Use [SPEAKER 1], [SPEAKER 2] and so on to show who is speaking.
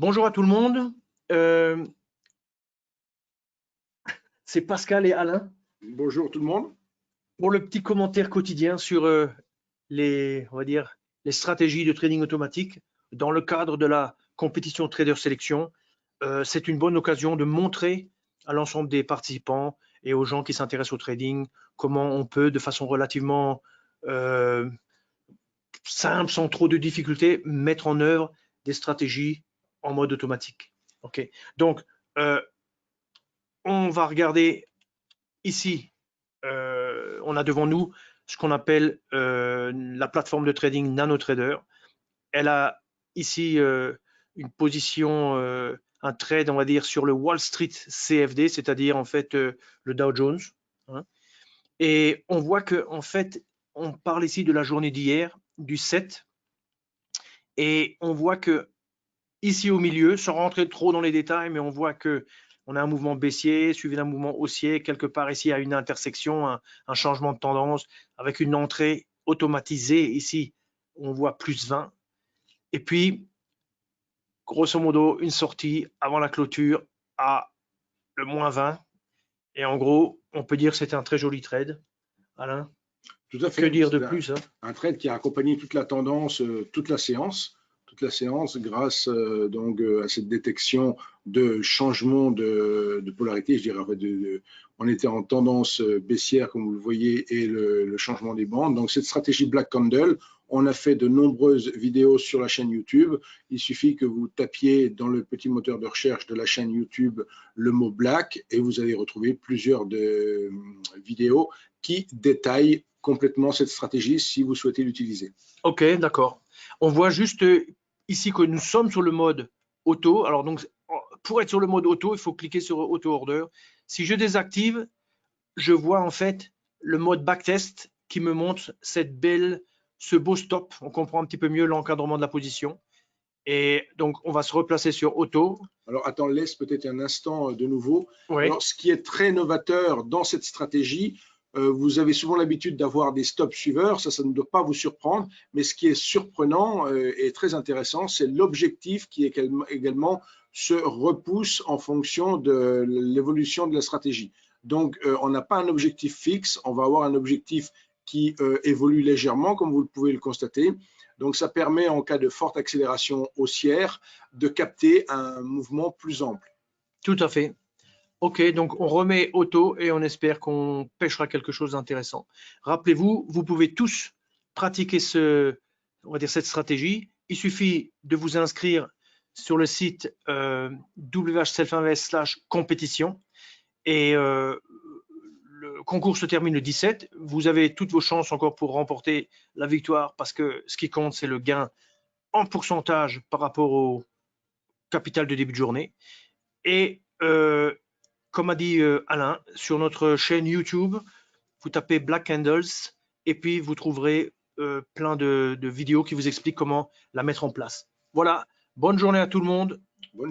[SPEAKER 1] Bonjour à tout le monde. Euh, c'est Pascal et Alain
[SPEAKER 2] Bonjour tout le monde.
[SPEAKER 1] pour le petit commentaire quotidien sur on va dire, les stratégies de trading automatique dans le cadre de la compétition Trader Sélection. C'est une bonne occasion de montrer à l'ensemble des participants et aux gens qui s'intéressent au trading comment on peut, de façon relativement simple, sans trop de difficultés, mettre en œuvre des stratégies en mode automatique. Ok. Donc, on va regarder ici. On a devant nous ce qu'on appelle la plateforme de trading NanoTrader. Elle a ici une position, un trade, on va dire, sur le Wall Street CFD, c'est-à-dire en fait le Dow Jones. Hein. Et on voit que en fait, on parle ici de la journée d'hier, du 7, et on voit que ici au milieu, sans rentrer trop dans les détails, mais on voit que on a un mouvement baissier suivi d'un mouvement haussier, quelque part ici à une intersection, un changement de tendance avec une entrée automatisée ici, on voit plus 20. Et puis, grosso modo, une sortie avant la clôture à le moins 20. Et en gros, on peut dire que c'était un très joli trade. Alain,
[SPEAKER 2] Tout à
[SPEAKER 1] que
[SPEAKER 2] fait.
[SPEAKER 1] dire de
[SPEAKER 2] C'est
[SPEAKER 1] plus, hein?
[SPEAKER 2] un trade qui a accompagné toute la tendance, toute la séance, grâce à cette détection de changement de polarité, je dirais. En fait, on était en tendance baissière, comme vous le voyez, et le changement des bandes. Donc cette stratégie Black Candle, on a fait de nombreuses vidéos sur la chaîne YouTube. Il suffit que vous tapiez dans le petit moteur de recherche de la chaîne YouTube le mot Black et vous allez retrouver plusieurs vidéos qui détaillent complètement cette stratégie si vous souhaitez l'utiliser.
[SPEAKER 1] Ok, d'accord. On voit juste ici que nous sommes sur le mode auto. Alors donc, pour être sur le mode auto, il faut cliquer sur auto order. Si je désactive, je vois en fait le mode backtest qui me montre ce beau stop. On comprend un petit peu mieux l'encadrement de la position. Et donc, on va se replacer sur auto.
[SPEAKER 2] Alors, attends, laisse peut-être un instant de nouveau.
[SPEAKER 1] Oui.
[SPEAKER 2] Alors, ce qui est très novateur dans cette stratégie, vous avez souvent l'habitude d'avoir des stop suiveurs, ça ne doit pas vous surprendre, mais ce qui est surprenant et très intéressant, c'est l'objectif qui est également se repousse en fonction de l'évolution de la stratégie. Donc, on n'a pas un objectif fixe, on va avoir un objectif qui évolue légèrement, comme vous pouvez le constater. Donc, ça permet, en cas de forte accélération haussière, de capter un mouvement plus ample.
[SPEAKER 1] Tout à fait. Ok, donc on remet auto et on espère qu'on pêchera quelque chose d'intéressant. Rappelez-vous, vous pouvez tous pratiquer on va dire cette stratégie. Il suffit de vous inscrire sur le site whselfinvest/compétition et le concours se termine le 17. Vous avez toutes vos chances encore pour remporter la victoire parce que ce qui compte, c'est le gain en pourcentage par rapport au capital de début de journée. Et comme a dit Alain, sur notre chaîne YouTube, vous tapez Black Candles et puis vous trouverez plein de vidéos qui vous expliquent comment la mettre en place. Voilà, bonne journée à tout le monde.
[SPEAKER 2] Bonne journée.